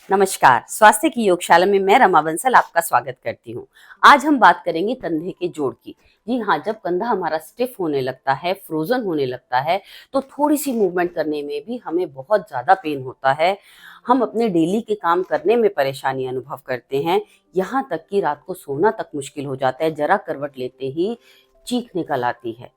नमस्कार। स्वास्थ्य की योगशाला में मैं रमा बंसल आपका स्वागत करती हूँ। आज हम बात करेंगे कंधे के जोड़ की। जी हाँ, जब कंधा हमारा स्टिफ होने लगता है, फ्रोजन होने लगता है, तो थोड़ी सी मूवमेंट करने में भी हमें बहुत ज्यादा पेन होता है। हम अपने डेली के काम करने में परेशानी अनुभव करते हैं, यहाँ तक कि रात को सोना तक मुश्किल हो जाता है। जरा करवट लेते ही चीख निकल आती है।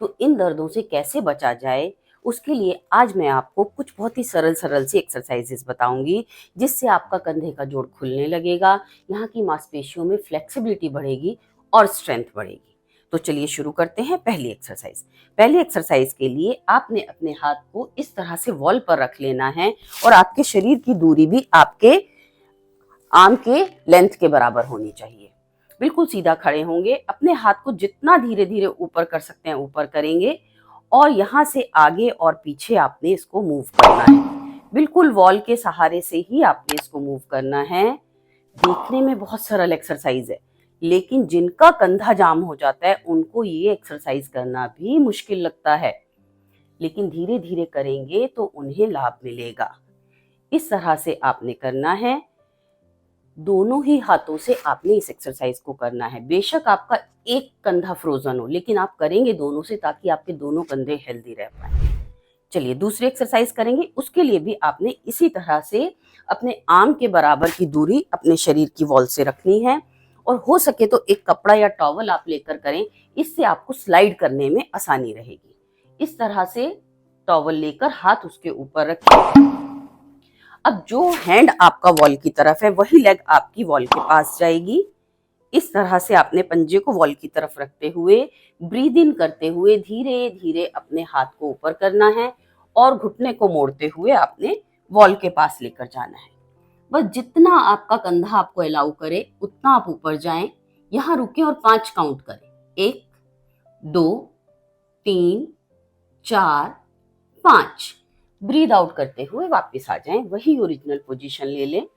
तो इन दर्दों से कैसे बचा जाए, उसके लिए आज मैं आपको कुछ बहुत ही सरल सरल सी एक्सरसाइजेस बताऊंगी, जिससे आपका कंधे का जोड़ खुलने लगेगा, यहाँ की मांसपेशियों में फ्लेक्सिबिलिटी बढ़ेगी और स्ट्रेंथ बढ़ेगी। तो चलिए शुरू करते हैं। पहली एक्सरसाइज के लिए आपने अपने हाथ को इस तरह से वॉल पर रख लेना है और आपके शरीर की दूरी भी आपके आर्म के लेंथ के बराबर होनी चाहिए। बिल्कुल सीधा खड़े होंगे, अपने हाथ को जितना धीरे धीरे ऊपर कर सकते हैं ऊपर करेंगे और यहाँ से आगे और पीछे आपने इसको मूव करना है। बिल्कुल वॉल के सहारे से ही आपने इसको मूव करना है। देखने में बहुत सरल एक्सरसाइज है, लेकिन जिनका कंधा जाम हो जाता है उनको ये एक्सरसाइज करना भी मुश्किल लगता है, लेकिन धीरे धीरे करेंगे तो उन्हें लाभ मिलेगा। इस तरह से आपने करना है। दोनों ही हाथों से आपने इस एक्सरसाइज को करना है। बेशक आपका एक कंधा फ्रोजन हो, लेकिन आप करेंगे दोनों से, ताकि आपके दोनों कंधे हेल्दी रह पाए। चलिए दूसरी एक्सरसाइज करेंगे। उसके लिए भी आपने इसी तरह से अपने आर्म के बराबर की दूरी अपने शरीर की वॉल से रखनी है, और हो सके तो एक कपड़ा या टॉवल आप लेकर करें, इससे आपको स्लाइड करने में आसानी रहेगी। इस तरह से टॉवल लेकर हाथ उसके ऊपर रखें। अब जो हैंड आपका वॉल की तरफ है, वही लेग आपकी वॉल के पास जाएगी। इस तरह से आपने पंजे को वॉल की तरफ रखते हुए ब्रीद इन करते हुए धीरे धीरे अपने हाथ को ऊपर करना है और घुटने को मोड़ते हुए आपने वॉल के पास लेकर जाना है। बस जितना आपका कंधा आपको अलाउ करे उतना आप ऊपर जाएं। यहाँ रुके और 5 काउंट करें। 1 2 3 4 5। ब्रीद आउट करते हुए वापस आ जाएं, वही ओरिजिनल पोजीशन ले लें।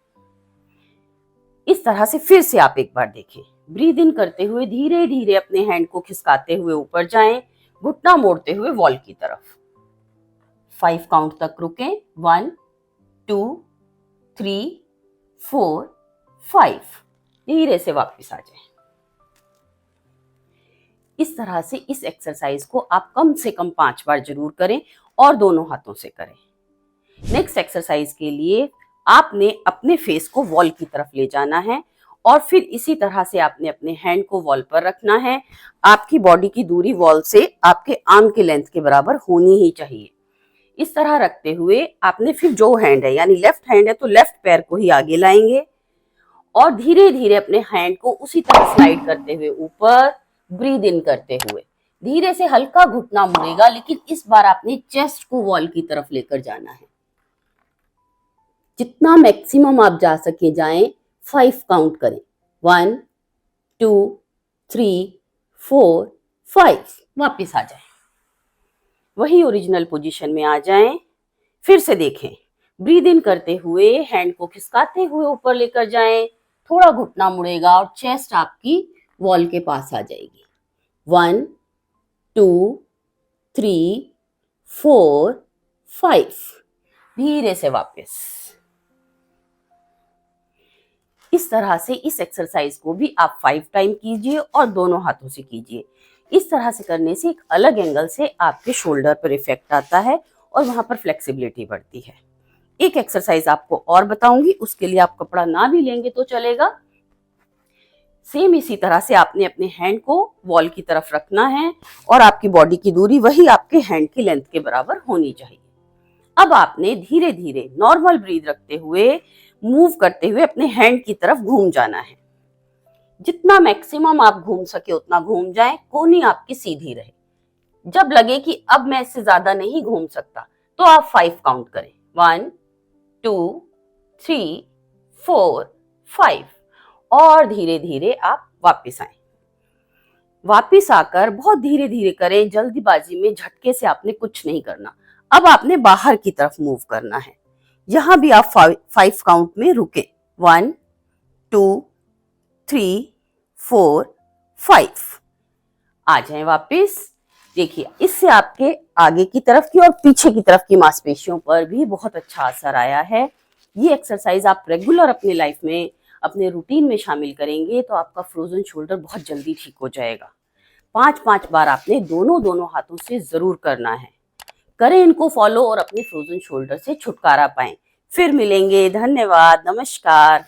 इस तरह से फिर से आप एक बार देखें। ब्रीद इन करते हुए धीरे धीरे अपने हैंड को खिसकाते हुए ऊपर जाएं, घुटना मोड़ते हुए वॉल की तरफ। 5 काउंट तक रुकें। 1 2 3 4 5। धीरे से वापस आ जाएं। इस तरह से इस एक्सरसाइज को आप कम से कम 5 बार जरूर करें और दोनों हाथों से करें। नेक्स्ट एक्सरसाइज के लिए आपने अपने फेस को वॉल की तरफ ले जाना है और फिर इसी तरह से आपने अपने हैंड को वॉल पर रखना है। आपकी बॉडी की दूरी वॉल से आपके आर्म के लेंथ के बराबर होनी ही चाहिए। इस तरह रखते हुए आपने फिर जो हैंड है, यानी लेफ्ट हैंड है तो लेफ्ट पैर को ही आगे लाएंगे और धीरे धीरे अपने हैंड को उसी तरह स्लाइड करते हुए ऊपर, ब्रीद इन करते हुए धीरे से हल्का घुटना मुड़ेगा, लेकिन इस बार आपने चेस्ट को वॉल की तरफ लेकर जाना है। जितना मैक्सिमम आप जा सके जाएं। 5 काउंट करें। 1 2 3 4 5। वापिस आ जाएं, वही ओरिजिनल पोजीशन में आ जाएं। फिर से देखें। ब्रीद इन करते हुए हैंड को खिसकाते हुए ऊपर लेकर जाएं। थोड़ा घुटना मुड़ेगा और चेस्ट आपकी वॉल के पास आ जाएगी। 1 2 3 4 5। धीरे से वापस। इस तरह से इस एक्सरसाइज को भी आप 5 टाइम कीजिए और दोनों हाथों से कीजिए। इस तरह से करने से एक अलग एंगल से आपके शोल्डर पर इफेक्ट आता है और वहां पर फ्लेक्सिबिलिटी बढ़ती है। एक एक्सरसाइज आपको और बताऊंगी, उसके लिए आप कपड़ा ना भी लेंगे तो चलेगा। सेम इसी तरह से आपने अपने हैंड को वॉल की तरफ रखना है और आपकी बॉडी की दूरी वही आपके हैंड की लेंथ के बराबर होनी चाहिए। अब आपने धीरे धीरे नॉर्मल ब्रीथ रखते हुए मूव करते हुए अपने हैंड की तरफ घूम जाना है। जितना मैक्सिमम आप घूम सके उतना घूम जाएं, कोनी आपकी सीधी रहे। जब लगे कि अब मैं इससे ज्यादा नहीं घूम सकता तो आप 5 काउंट करें। 1 2 3 4 5 और धीरे धीरे आप वापस आए। वापस आकर बहुत धीरे धीरे करें, जल्दीबाजी में झटके से आपने कुछ नहीं करना। अब आपने बाहर की तरफ मूव करना है। यहां भी आप 5 काउंट में रुके। 1 2 3 4 5। आ जाएं वापस। देखिए, इससे आपके आगे की तरफ की और पीछे की तरफ की मांसपेशियों पर भी बहुत अच्छा असर आया है। ये एक्सरसाइज आप रेगुलर अपने लाइफ में, अपने रूटीन में शामिल करेंगे तो आपका फ्रोजन शोल्डर बहुत जल्दी ठीक हो जाएगा। 5-5 बार आपने दोनों दोनों हाथों से जरूर करना है। करें इनको फॉलो और अपने फ्रोजन शोल्डर से छुटकारा पाएं। फिर मिलेंगे। धन्यवाद। नमस्कार।